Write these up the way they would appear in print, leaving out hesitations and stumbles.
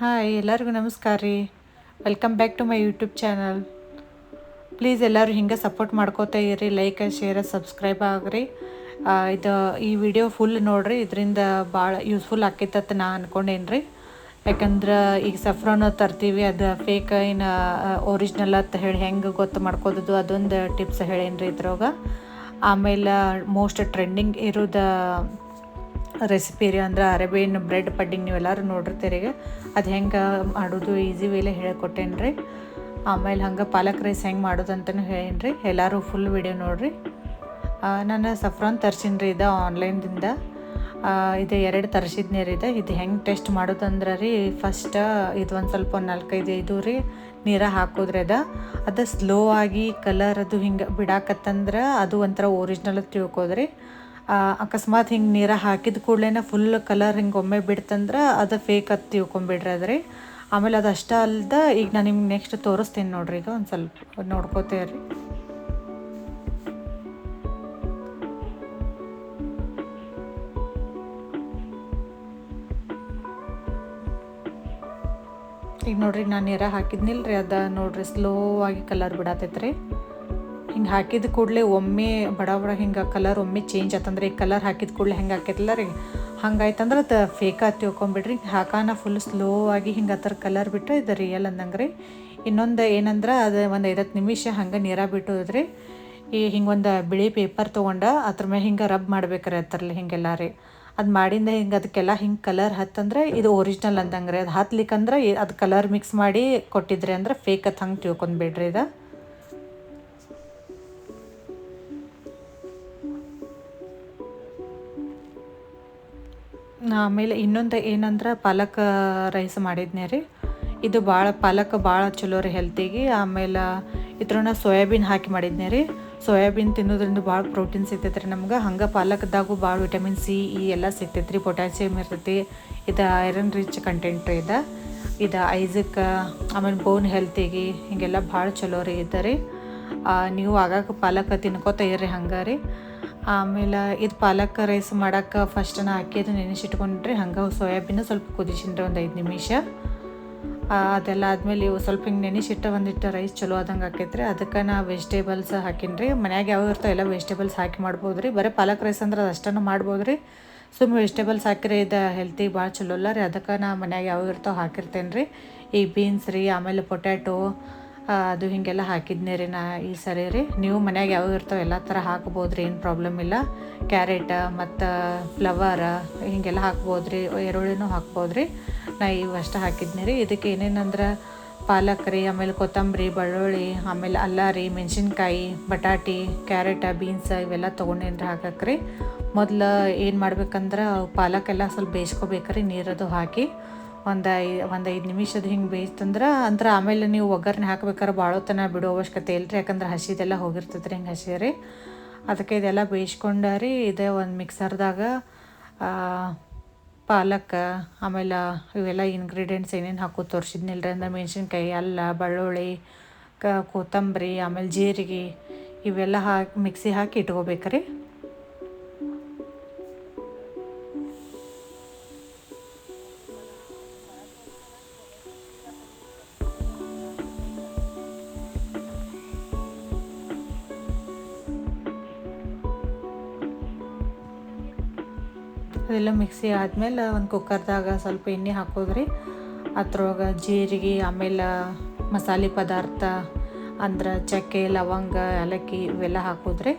Hi ಎಲ್ಲರಿಗೂ ನಮಸ್ಕಾರ ರೀ. Welcome back to my YouTube channel. Please ಎಲ್ಲರೂ ಹಿಂಗೆ ಸಪೋರ್ಟ್ ಮಾಡ್ಕೋತಾ ಇರಿ, ಲೈಕ್ ಶೇರ್ ಸಬ್ಸ್ಕ್ರೈಬ್ ಆಗ್ರಿ. ಈ ವಿಡಿಯೋ ಫುಲ್ ನೋಡಿರಿ, ಇದರಿಂದ ಭಾಳ ಯೂಸ್ಫುಲ್ ಆಕೈತತ್ ನಾ ಅಂದ್ಕೊಂಡೇನಿ ರೀ. ಯಾಕಂದ್ರೆ ಈಗ ಸಫ್ರಾನ್ ತರ್ತೀವಿ, ಅದು ಫೇಕ್ ಏನು ಒರಿಜಿನಲ್ ಅಂತ ಹೇಳಿ ಹೆಂಗೆ ಗೊತ್ತು ಮಾಡ್ಕೋದು ಅದೊಂದು ಟಿಪ್ಸ್ ಹೇಳೇನಿ ರೀ ಇದ್ರಾಗ. ಆಮೇಲೆ ಮೋಸ್ಟ್ ಟ್ರೆಂಡಿಂಗ್ ಇರೋದು ರೆಸಿಪಿ ರೀ, ಅಂದ್ರೆ ಅರೇಬಿಯನ್ ಬ್ರೆಡ್ ಪಡ್ಡಿಂಗ್ ನೀವೆಲ್ಲರೂ ನೋಡಿರ್ತೀರಿ. ಅದು ಹೆಂಗೆ ಮಾಡೋದು ಈಸಿ ವೇಲೆ ಹೇಳ್ಕೊಟ್ಟೇನಿ ರೀ. ಆಮೇಲೆ ಹಂಗೆ ಪಾಲಕ್ ರೈಸ್ ಹೆಂಗೆ ಮಾಡೋದು ಅಂತಲೂ ಹೇಳೇನಿ ರೀ. ಎಲ್ಲರೂ ಫುಲ್ ವಿಡಿಯೋ ನೋಡಿರಿ. ನಾನು ಸಫ್ರಾನ್ ತರ್ಸೀನಿ ರೀ, ಇದು ಆನ್ಲೈನ್ದಿಂದ. ಇದು 2 ತರಿಸಿದ್ನೇ ರೀ. ಇದು ಹೆಂಗೆ ಟೆಸ್ಟ್ ಮಾಡೋದಂದ್ರೆ ರೀ, ಫಸ್ಟ್ ಇದು ಒಂದು ಸ್ವಲ್ಪ 4-5 ರೀ ನೀರ ಹಾಕೋದ್ರಿ. ಅದು ಸ್ಲೋ ಆಗಿ ಕಲರ್ ಅದು ಹಿಂಗೆ ಬಿಡಾಕತ್ತಂದ್ರೆ ಅದು ಒಂಥರ ಒರಿಜಿನಲ್ ತಿಳ್ಕೋದ್ರಿ. ಅಕಸ್ಮಾತ್ ಹಿಂಗೆ ನೀರ ಹಾಕಿದ ಕೂಡಲೇ ಫುಲ್ ಕಲರ್ ಹಿಂಗೆ ಒಮ್ಮೆ ಬಿಡ್ತಂದ್ರೆ ಅದು ಫೇಕ್ ಅದು ತಿಳ್ಕೊಂಬಿಡ್ರಿ ಅದ್ರಿ. ಆಮೇಲೆ ಅದು ಅಷ್ಟೇ ಅಲ್ದ, ಈಗ ನಾನು ನಿಮ್ಗೆ ನೆಕ್ಸ್ಟ್ ತೋರಿಸ್ತೀನಿ ನೋಡ್ರಿ. ಈಗ ಒಂದು ಸ್ವಲ್ಪ ನೋಡ್ಕೋತೇವ್ರಿ. ಈಗ ನೋಡ್ರಿ, ನಾನು ನೀರ ಹಾಕಿದ್ನಿಲ್ಲ ರೀ, ಅದು ನೋಡ್ರಿ ಸ್ಲೋ ಆಗಿ ಕಲರ್ ಬಿಡತೈತ್ರಿ. ಹಿಂಗೆ ಹಾಕಿದ ಕೂಡಲೇ ಒಮ್ಮೆ ಬಡ ಹಿಂಗೆ ಕಲರ್ ಒಮ್ಮೆ ಚೇಂಜ್ ಆತಂದ್ರೆ, ಈಗ ಕಲರ್ ಹಾಕಿದ ಕೂಡಲೇ ಹೆಂಗೆ ಆಕೈತಿಲ್ಲ ರೀ, ಹಂಗಾಯ್ತಂದ್ರೆ ಅದು ಫೇಕ್ ಅದು ತಿಳ್ಕೊಂಬಿಡ್ರಿ. ಹಾಕಾನ ಫುಲ್ ಸ್ಲೋ ಆಗಿ ಹಿಂಗೆ ಆ ಥರ ಕಲರ್ ಬಿಟ್ಟರೆ ಇದು ರಿಯಲ್ ಅಂದಂಗೆ ರೀ. ಇನ್ನೊಂದು ಏನಂದ್ರೆ, ಅದು ಒಂದು 5-10 ನಿಮಿಷ ಹಂಗೆ ನೀರ ಬಿಟ್ಟೋದ್ರಿ. ಈ ಹಿಂಗೆ ಒಂದು ಬಿಳಿ ಪೇಪರ್ ತೊಗೊಂಡು ಅದ್ರ ಮೇಲೆ ಹಿಂಗೆ ರಬ್ ಮಾಡ್ಬೇಕ್ರಿ ಅದರಲ್ಲಿ ಹಿಂಗೆಲ್ಲ ರೀ. ಅದು ಮಾಡಿಂದ ಹಿಂಗೆ ಅದಕ್ಕೆಲ್ಲ ಹಿಂಗೆ ಕಲರ್ ಹತ್ತಂದ್ರೆ ಇದು ಒರಿಜಿನಲ್ ಅಂದಂಗೆ ರೀ. ಅದು ಹತ್ಲಿಕ್ಕಂದ್ರೆ ಅದು ಕಲರ್ ಮಿಕ್ಸ್ ಮಾಡಿ ಕೊಟ್ಟಿದ್ರಿ ಅಂದ್ರೆ ಫೇಕ್ ಅದು ಹಂಗೆ ತಿಳ್ಕೊಂಡ್ಬಿಡ್ರಿ ಇದು. ಆಮೇಲೆ ಇನ್ನೊಂದು ಏನಂದ್ರೆ, ಪಾಲಕ್ ರೈಸ್ ಮಾಡಿದ್ನೇ ರೀ. ಇದು ಪಾಲಕ್ ಭಾಳ ಚಲೋ ರೀ ಹೆಲ್ತಿಗೆ. ಆಮೇಲೆ ಇದ್ರನ್ನ ಸೋಯಾಬೀನ್ ಹಾಕಿ ಮಾಡಿದ್ನೇ ರೀ. ಸೋಯಾಬೀನ್ ತಿನ್ನೋದ್ರಿಂದ ಭಾಳ ಪ್ರೋಟೀನ್ ಸಿಗ್ತೈತೆ ರೀ ನಮ್ಗೆ. ಹಂಗೆ ಪಾಲಕ್ದಾಗೂ ಭಾಳ ವಿಟಮಿನ್ ಸಿ ಎಲ್ಲ ಸಿಗ್ತೈತೆ ರೀ, ಪೊಟ್ಯಾಸಿಯಮ್ ಇರ್ತೈತಿ. ಇದು ಐರನ್ ರಿಚ್ ಕಂಟೆಂಟ್ ರೀ. ಇದು ಐಸಕ್ಕೆ, ಆಮೇಲೆ ಬೋನ್ ಹೆಲ್ತಿಗೆ ಹೀಗೆಲ್ಲ ಭಾಳ ಚಲೋ ರೀ ರೀ. ನೀವು ಆಗಾಗ ಪಾಲಕ್ ತಿನ್ಕೋತ ಇರ್ರಿ ಹಂಗೆ ರೀ. ಆಮೇಲೆ ಇದು ಪಾಲಕ್ ರೈಸ್ ಮಾಡೋಕ್ಕೆ ಫಸ್ಟ್ ಅಕ್ಕಿದು ನೆನೆಸಿಟ್ಕೊಂಡ್ರಿ. ಹಂಗೆ ಸೋಯಾಬೀನು ಸ್ವಲ್ಪ ಕುದಿಸಿನ್ರಿ ಒಂದು 5 ನಿಮಿಷ. ಅದೆಲ್ಲ ಆದಮೇಲೆ ಇವು ಸ್ವಲ್ಪ ಹಿಂಗೆ ನೆನೆಸಿಟ್ಟು ಒಂದಿಟ್ಟು ರೈಸ್ ಚಲೋ ಆದಂಗೆ ಆಕೈತ್ರಿ. ಅದಕ್ಕೆ ನಾ ವೆಜಿಟೇಬಲ್ಸ್ ಹಾಕಿನ್ರಿ. ಮನ್ಯಾಗ ಯಾವ ಇರ್ತಾವೆ ಎಲ್ಲ ವೆಜಿಟೇಬಲ್ಸ್ ಹಾಕಿ ಮಾಡ್ಬೋದು ರೀ. ಬರೀ ಪಾಲಕ್ ರೈಸ್ ಅಂದ್ರೆ ಅದು ಅಷ್ಟನ್ನು ಮಾಡ್ಬೋದು ರೀ. ಸುಮ್ಮನೆ ವೆಜಿಟೇಬಲ್ಸ್ ಹಾಕಿರಿ, ಇದು ಹೆಲ್ತಿಗೆ ಭಾಳ ಚಲೋ ಅಲ್ಲ ರೀ. ಅದಕ್ಕೆ ನಾ ಮನ್ಯಾಗ ಯಾವ ಇರ್ತಾವೆ ಹಾಕಿರ್ತೇನೆ ರೀ. ಈ ಬೀನ್ಸ್ ರೀ, ಆಮೇಲೆ ಪೊಟ್ಯಾಟೊ ಅದು ಹೀಗೆಲ್ಲ ಹಾಕಿದ್ನೇ ರೀ ನಾ ಈ ಸರಿ ರೀ. ನೀವು ಮನ್ಯಾಗ ಯಾವ ಇರ್ತಾವೆ ಎಲ್ಲ ಥರ ಹಾಕ್ಬೋದು ರೀ, ಏನು ಪ್ರಾಬ್ಲಮ್ ಇಲ್ಲ. ಕ್ಯಾರೆಟ್ ಮತ್ತು ಫ್ಲವರ್ ಹೀಗೆಲ್ಲ ಹಾಕ್ಬೋದು ರೀ, ಈರುಳ್ಳಿನೂ ಹಾಕ್ಬೋದು ರೀ. ನಾ ಇವಷ್ಟು ಹಾಕಿದ್ನಿ ರೀ. ಇದಕ್ಕೆ ಏನೇನಂದ್ರೆ ಪಾಲಕ್ ರೀ, ಆಮೇಲೆ ಕೊತ್ತಂಬರಿ, ಬೆಳ್ಳುಳ್ಳಿ, ಆಮೇಲೆ ಅಲ್ಲ ರೀ, ಮೆಣಸಿನ್ಕಾಯಿ, ಬಟಾಟಿ, ಕ್ಯಾರೆಟ, ಬೀನ್ಸ್ ಇವೆಲ್ಲ ತೊಗೊಂಡೇನ್ರಿ ಹಾಕಕ್ಕೆ ರೀ. ಮೊದಲು ಏನು ಮಾಡ್ಬೇಕಂದ್ರೆ, ಪಾಲಕ್ಕೆಲ್ಲ ಸ್ವಲ್ಪ ಬೇಯಿಸ್ಕೋಬೇಕ್ರಿ ನೀರದು ಹಾಕಿ. ಒಂದು 5 ನಿಮಿಷದ ಹಿಂಗೆ ಬೇಯಿಸ್ತಂದ್ರೆ ಆಮೇಲೆ ನೀವು ಒಗ್ಗರಣೆ ಹಾಕ್ಬೇಕಾದ್ರೆ ಭಾಳ ಹೊತ್ತನ ಬಿಡೋ ಅವಶ್ಯಕತೆ ಇಲ್ಲ ರೀ. ಯಾಕಂದ್ರೆ ಹಸಿದೆಲ್ಲ ಹೋಗಿರ್ತೈತೆ ರೀ, ಹಿಂಗೆ ಹಸಿ ರೀ. ಅದಕ್ಕೆ ಇದೆಲ್ಲ ಬೇಯಿಸ್ಕೊಂಡ ರೀ. ಇದೇ ಒಂದು ಮಿಕ್ಸರ್ದಾಗ ಪಾಲಕ್, ಆಮೇಲೆ ಇವೆಲ್ಲ ಇಂಗ್ರೀಡಿಯೆಂಟ್ಸ್ ಏನೇನು ಹಾಕೋದು ತೋರಿಸಿದ್ನಿಲ್ಲ ರೀ. ಅಂದ್ರೆ ಮೆಣಸಿನ್ಕಾಯಿ, ಅಲ್ಲ, ಬೆಳ್ಳುಳ್ಳಿ, ಕೊತ್ತಂಬರಿ, ಆಮೇಲೆ ಜೀರಿಗೆ ಇವೆಲ್ಲ ಹಾಕಿ ಮಿಕ್ಸಿ ಹಾಕಿ ಇಟ್ಕೋಬೇಕ್ರಿ. ಅದೆಲ್ಲ ಮಿಕ್ಸಿ ಆದಮೇಲೆ ಒಂದು ಕುಕ್ಕರ್ದಾಗ ಸ್ವಲ್ಪ ಎಣ್ಣೆ ಹಾಕೋದ್ರಿ. ಅದ್ರೊಳಗೆ ಜೀರಿಗೆ, ಆಮೇಲೆ ಮಸಾಲೆ ಪದಾರ್ಥ ಅಂದ್ರೆ ಚಕ್ಕೆ, ಲವಂಗ, ಏಲಕ್ಕಿ ಇವೆಲ್ಲ ಹಾಕೋದ್ರಿ.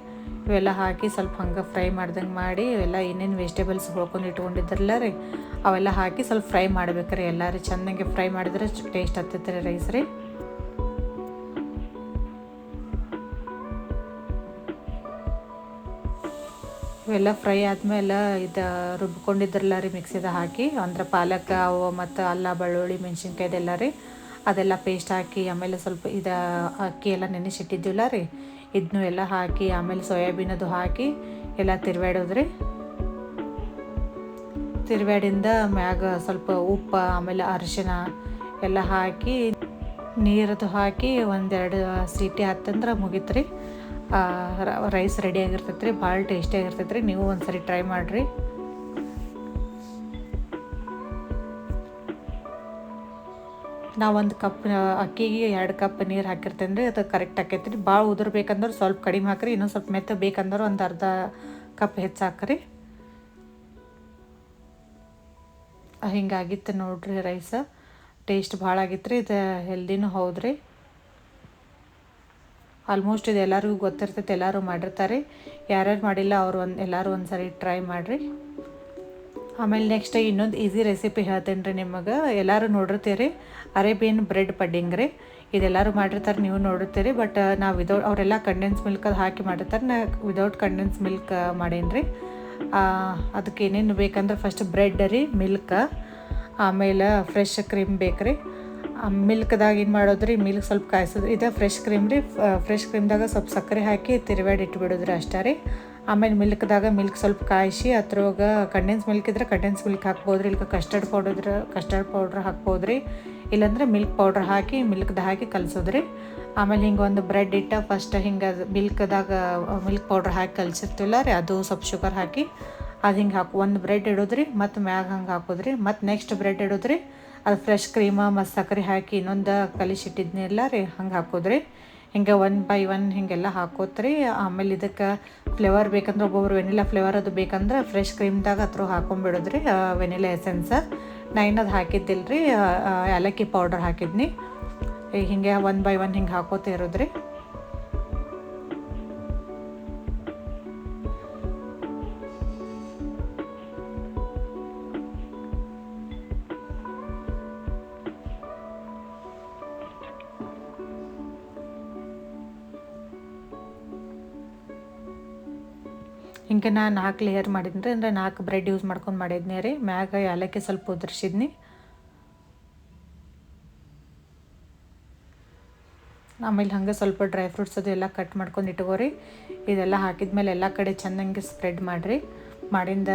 ಇವೆಲ್ಲ ಹಾಕಿ ಸ್ವಲ್ಪ ಹಂಗೆ ಫ್ರೈ ಮಾಡ್ದಂಗೆ ಮಾಡಿ, ಇವೆಲ್ಲ ಏನೇನು ವೆಜಿಟೇಬಲ್ಸ್ ಹೊಳ್ಕೊಂಡು ಇಟ್ಕೊಂಡಿದ್ರಲ್ಲ ರೀ ಅವೆಲ್ಲ ಹಾಕಿ ಸ್ವಲ್ಪ ಫ್ರೈ ಮಾಡ್ಬೇಕ್ರಿ. ಎಲ್ಲ ರೀ ಚೆನ್ನಾಗಿ ಫ್ರೈ ಮಾಡಿದ್ರೆ ಟೇಸ್ಟ್ ಹತ್ತೈತೆ ರೀ ರೈಸ್ ರೀ. ಇವೆಲ್ಲ ಫ್ರೈ ಆದಮೇಲೆ ಇದು ರುಬ್ಕೊಂಡಿದ್ರಲ್ಲ ರೀ ಮಿಕ್ಸಿದ ಹಾಕಿ, ಅಂದ್ರೆ ಪಾಲಕ್ ಅವು ಮತ್ತು ಅಲ್ಲ, ಬೆಳ್ಳುಳ್ಳಿ, ಮೆಣಸಿನ್ಕಾಯ್ದೆಲ್ಲ ರೀ ಅದೆಲ್ಲ ಪೇಸ್ಟ್ ಹಾಕಿ, ಆಮೇಲೆ ಸ್ವಲ್ಪ ಅಕ್ಕಿ ಎಲ್ಲ ನೆನೆಸಿಟ್ಟಿದ್ದಿಲ್ಲ ರೀ ಇದನ್ನೂ ಎಲ್ಲ ಹಾಕಿ, ಆಮೇಲೆ ಸೋಯಾಬೀನದು ಹಾಕಿ ಎಲ್ಲ ತಿರ್ವ್ಯಾಡೋದ್ರಿ. ತಿರ್ವ್ಯಾಡಿಂದ ಮ್ಯಾಗ ಸ್ವಲ್ಪ ಉಪ್ಪು, ಆಮೇಲೆ ಅರಿಶಿನ ಎಲ್ಲ ಹಾಕಿ, ನೀರದು ಹಾಕಿ 1-2 ಸೀಟಿ ಹತ್ತಂದ್ರೆ ಮುಗೀತು ರೀ. ರೈಸ್ ರೆಡಿ ಆಗಿರ್ತೈತೆ ರೀ. ಭಾಳ ಟೇಸ್ಟಿಯಾಗಿರ್ತೈತೆ ರೀ. ನೀವು ಒಂದು ಸರಿ ಟ್ರೈ ಮಾಡಿರಿ. ನಾವು ಒಂದು ಕಪ್ ಅಕ್ಕಿಗೆ 2 ಕಪ್ ನೀರು ಹಾಕಿರ್ತೇನೆ ರೀ, ಅದು ಕರೆಕ್ಟ್ ಆಕೈತಿ ರೀ. ಭಾಳ ಉದುರ್ಬೇಕಂದ್ರೆ ಸ್ವಲ್ಪ ಕಡಿಮೆ ಹಾಕ್ರಿ, ಇನ್ನೊಂದು ಸ್ವಲ್ಪ ಮೆತ್ತ ಬೇಕಂದ್ರೆ ಒಂದು ಅರ್ಧ ಕಪ್ ಹೆಚ್ಚು ಹಾಕ್ರಿ. ಹಿಂಗಾಗಿತ್ತು ನೋಡ್ರಿ ರೈಸ್. ಟೇಸ್ಟ್ ಭಾಳ ಆಗಿತ್ತು ರೀ, ಇದು ಹೆಲ್ದಿನೂ ಹೌದ್ರಿ. ಆಲ್ಮೋಸ್ಟ್ ಇದು ಎಲ್ಲರಿಗೂ ಗೊತ್ತಿರ್ತೈತೆ, ಎಲ್ಲರೂ ಮಾಡಿರ್ತಾರೆ. ಯಾರ್ಯಾರು ಮಾಡಿಲ್ಲ ಅವರು ಎಲ್ಲರೂ ಒಂದು ಸಾರಿ ಟ್ರೈ ಮಾಡಿರಿ. ಆಮೇಲೆ ನೆಕ್ಸ್ಟ್ ಇನ್ನೊಂದು ಈಸಿ ರೆಸಿಪಿ ಹೇಳ್ತೇನೆ ರೀ ನಿಮಗೆ. ಎಲ್ಲರೂ ನೋಡಿರ್ತೀರಿ, ಅರೇಬಿಯನ್ ಬ್ರೆಡ್ ಪಡ್ಡಿಂಗ್ ರೀ. ಇದೆಲ್ಲರೂ ಮಾಡಿರ್ತಾರೆ, ನೀವು ನೋಡಿರ್ತೀರಿ. ಬಟ್ ನಾವು ಅವರೆಲ್ಲ ಕಂಡೆನ್ಸ್ ಮಿಲ್ಕ್ ಅದು ಹಾಕಿ ಮಾಡಿರ್ತಾರೆ, ನಾ ವಿದೌಟ್ ಕಂಡೆನ್ಸ್ ಮಿಲ್ಕ್ ಮಾಡೇನಿ ರೀ. ಅದಕ್ಕೆ ಏನೇನು ಬೇಕಂದ್ರೆ ಫಸ್ಟ್ ಬ್ರೆಡ್ ರೀ, ಮಿಲ್ಕ್, ಆಮೇಲೆ ಫ್ರೆಶ್ ಕ್ರೀಮ್ ಬೇಕು ರೀ. ಮಿಲ್ಕ್ದಾಗ ಏನು ಮಾಡೋದ್ರಿ, ಮಿಲ್ಕ್ ಸ್ವಲ್ಪ ಕಾಯಿಸೋದು, ಇದು ಫ್ರೆಶ್ ಕ್ರೀಮ್ ರೀ. ಫ್ರೆಶ್ ಕ್ರೀಮ್ದಾಗ ಸ್ವಲ್ಪ ಸಕ್ಕರೆ ಹಾಕಿ ತಿರುವಾಡಿ ಇಟ್ಬಿಡೋದ್ರಿ ಅಷ್ಟೇ ರೀ. ಆಮೇಲೆ ಮಿಲ್ಕ್ದಾಗ ಮಿಲ್ಕ್ ಸ್ವಲ್ಪ ಕಾಯಿಸಿ ಅದ್ರೊಳಗೆ ಕಂಡೆನ್ಸ್ ಮಿಲ್ಕ್ ಇದ್ರೆ ಕಂಡೆನ್ಸ್ ಮಿಲ್ಕ್ ಹಾಕ್ಬೋದು ರೀ, ಇಲ್ಲ ಕಸ್ಟರ್ಡ್ ಪೌಡ್ರ್ ಹಾಕ್ಬೋದು ರೀ. ಇಲ್ಲಾಂದ್ರೆ ಮಿಲ್ಕ್ ಪೌಡ್ರ್ ಹಾಕಿ ಮಿಲ್ಕ್ದಾಗ ಹಾಕಿ ಕಲಸೋದ್ರಿ. ಆಮೇಲೆ ಹಿಂಗೆ ಒಂದು ಬ್ರೆಡ್ ಇಟ್ಟು ಫಸ್ಟ್ ಹಿಂಗೆ ಮಿಲ್ಕ್ ಪೌಡ್ರ್ ಹಾಕಿ ಕಲಿಸಿರ್ತೀವಲ್ಲ ರೀ, ಅದು ಸ್ವಲ್ಪ ಶುಗರ್ ಹಾಕಿ ಅದು ಹಿಂಗೆ ಒಂದು ಬ್ರೆಡ್ ಇಡೋದ್ರಿ, ಮತ್ತು ಮ್ಯಾಗ ಹಂಗೆ ಹಾಕೋದ್ರಿ. ಮತ್ತು ನೆಕ್ಸ್ಟ್ ಬ್ರೆಡ್ ಇಡೋದ್ರಿ, ಅದು ಫ್ರೆಶ್ ಕ್ರೀಮ ಮತ್ತು ಸಕ್ಕರೆ ಹಾಕಿ ಇನ್ನೊಂದು ಕಲಿಸಿಟ್ಟಿದ್ನೆಲ್ಲ ರೀ ಹಂಗೆ ಹಾಕೋದ್ರಿ. ಹಿಂಗೆ 1 by 1 ಹಿಂಗೆಲ್ಲ ಹಾಕೋತ್ರಿ. ಆಮೇಲೆ ಇದಕ್ಕೆ ಫ್ಲೇವರ್ ಬೇಕಂದ್ರೆ ಒಬ್ಬೊಬ್ರು ವೆನಿಲಾ ಫ್ಲೇವರ್ ಅದು ಬೇಕಂದ್ರೆ ಫ್ರೆಶ್ ಕ್ರೀಮ್ದಾಗ ಹತ್ರ ಹಾಕೊಂಡ್ಬಿಡೋದ್ರಿ, ವೆನಿಲಾ ಎಸೆನ್ಸ. ನಾ ಇನ್ನದು ಹಾಕಿದ್ದಿಲ್ಲ ರೀ, ಏಲಕ್ಕಿ ಪೌಡರ್ ಹಾಕಿದ್ನಿ. ಹಿಂಗೆ 1 by 1 ಹಿಂಗೆ ಹಾಕೋತ ಇರೋದ್ರಿ. ಹಿಂಗೆ ನಾನು 4 ಲೇಯರ್ ಮಾಡಿದ್ನಿ ರೀ, ಅಂದರೆ 4 ಬ್ರೆಡ್ ಯೂಸ್ ಮಾಡ್ಕೊಂಡು ಮಾಡಿದ್ನಿ ರೀ. ಮ್ಯಾಗ ಏಲಕ್ಕಿ ಸ್ವಲ್ಪ ಉದುರಿಸಿದ್ನಿ. ಆಮೇಲೆ ಹಾಗೆ ಸ್ವಲ್ಪ ಡ್ರೈ ಫ್ರೂಟ್ಸ್ ಅದು ಎಲ್ಲ ಕಟ್ ಮಾಡ್ಕೊಂಡು ಇಟ್ಕೋರಿ. ಇದೆಲ್ಲ ಹಾಕಿದ್ಮೇಲೆ ಎಲ್ಲ ಕಡೆ ಚೆಂದಂಗೆ ಸ್ಪ್ರೆಡ್ ಮಾಡಿರಿ. ಮಾಡಿಂದ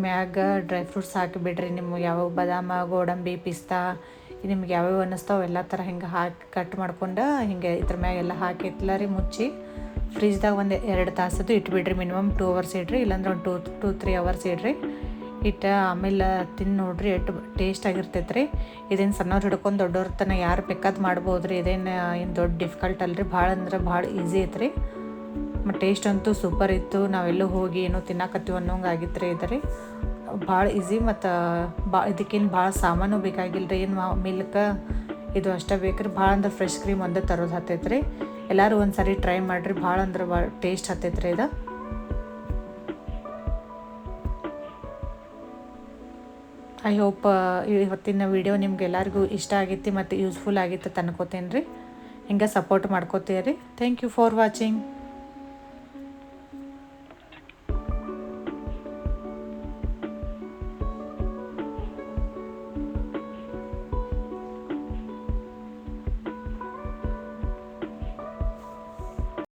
ಮ್ಯಾಗ ಡ್ರೈ ಫ್ರೂಟ್ಸ್ ಹಾಕಿಬಿಡ್ರಿ. ನಿಮ್ಗೆ ಯಾವ ಬಾದಾಮ, ಗೋಡಂಬಿ, ಪಿಸ್ತಾ ನಿಮ್ಗೆ ಯಾವ್ಯಾವ ಅನ್ನಿಸ್ತಾವೆ ಎಲ್ಲ ಥರ ಹಿಂಗೆ ಹಾಕಿ ಕಟ್ ಮಾಡ್ಕೊಂಡು ಹಿಂಗೆ ಇದ್ರ ಮ್ಯಾಗ ಎಲ್ಲ ಹಾಕಿ ರೀ ಮುಚ್ಚಿ ಫ್ರಿಜ್ದಾಗ ಒಂದು 2 ತಾಸದು ಇಟ್ಬಿಡ್ರಿ. ಮಿನಿಮಮ್ 2 hours ಇಡ್ರಿ, ಇಲ್ಲಾಂದ್ರೆ ಒಂದು 2-3 hours ಇಡ್ರಿ. ಇಟ್ಟು ಆಮೇಲೆ ತಿಂದು ನೋಡ್ರಿ, ಎಷ್ಟು ಟೇಸ್ಟ್ ಆಗಿರ್ತೈತೆ ರೀ. ಇದೇನು ಸಣ್ಣವ್ರು ಹಿಡ್ಕೊಂಡು ದೊಡ್ಡವ್ರ ತನಕ ಯಾರು ಬೇಕಾದ್ ಮಾಡ್ಬೋದು ರೀ. ಏನು ದೊಡ್ಡ ಡಿಫಿಕಲ್ಟ್ ಅಲ್ರಿ, ಭಾಳ ಅಂದ್ರೆ ಭಾಳ ಈಸಿ ಐತ್ರಿ. ಮತ್ತು ಟೇಸ್ಟ್ ಅಂತೂ ಸೂಪರ್ ಇತ್ತು. ನಾವೆಲ್ಲೂ ಹೋಗಿ ಏನೋ ತಿನ್ನಕತ್ತೀವಿ ಅನ್ನೋಂಗೆ ಆಗಿತ್ತು ರೀ ಇದು ರೀ. ಭಾಳ ಈಸಿ. ಮತ್ತು ಇದಕ್ಕೇನು ಭಾಳ ಸಾಮಾನು ಬೇಕಾಗಿಲ್ಲ ರೀ. ಏನು ಮಿಲ್ಕ್ ಇದು ಅಷ್ಟೇ ಬೇಕ್ರಿ. ಭಾಳ ಅಂದ್ರೆ ಫ್ರೆಶ್ ಕ್ರೀಮ್ ಒಂದೇ ತರೋದು ಹತ್ತೈತೆ ರೀ. ಎಲ್ಲರೂ ಒಂದು ಸಾರಿ ಟ್ರೈ ಮಾಡಿರಿ, ಭಾಳ ಅಂದ್ರೆ ಭಾಳ ಟೇಸ್ಟ್ ಹತ್ತೈತೆ ರೀ ಇದು. ಐ ಹೋಪ್ ಇವತ್ತಿನ ವಿಡಿಯೋ ನಿಮ್ಗೆ ಎಲ್ಲರಿಗೂ ಇಷ್ಟ ಆಗಿತ್ತು ಮತ್ತು ಯೂಸ್ಫುಲ್ ಆಗಿತ್ತು ಅನ್ಕೋತೇನೆ ರೀ. ಹಿಂಗೆ ಸಪೋರ್ಟ್ ಮಾಡ್ಕೋತೀರಿ. Thank you for watching.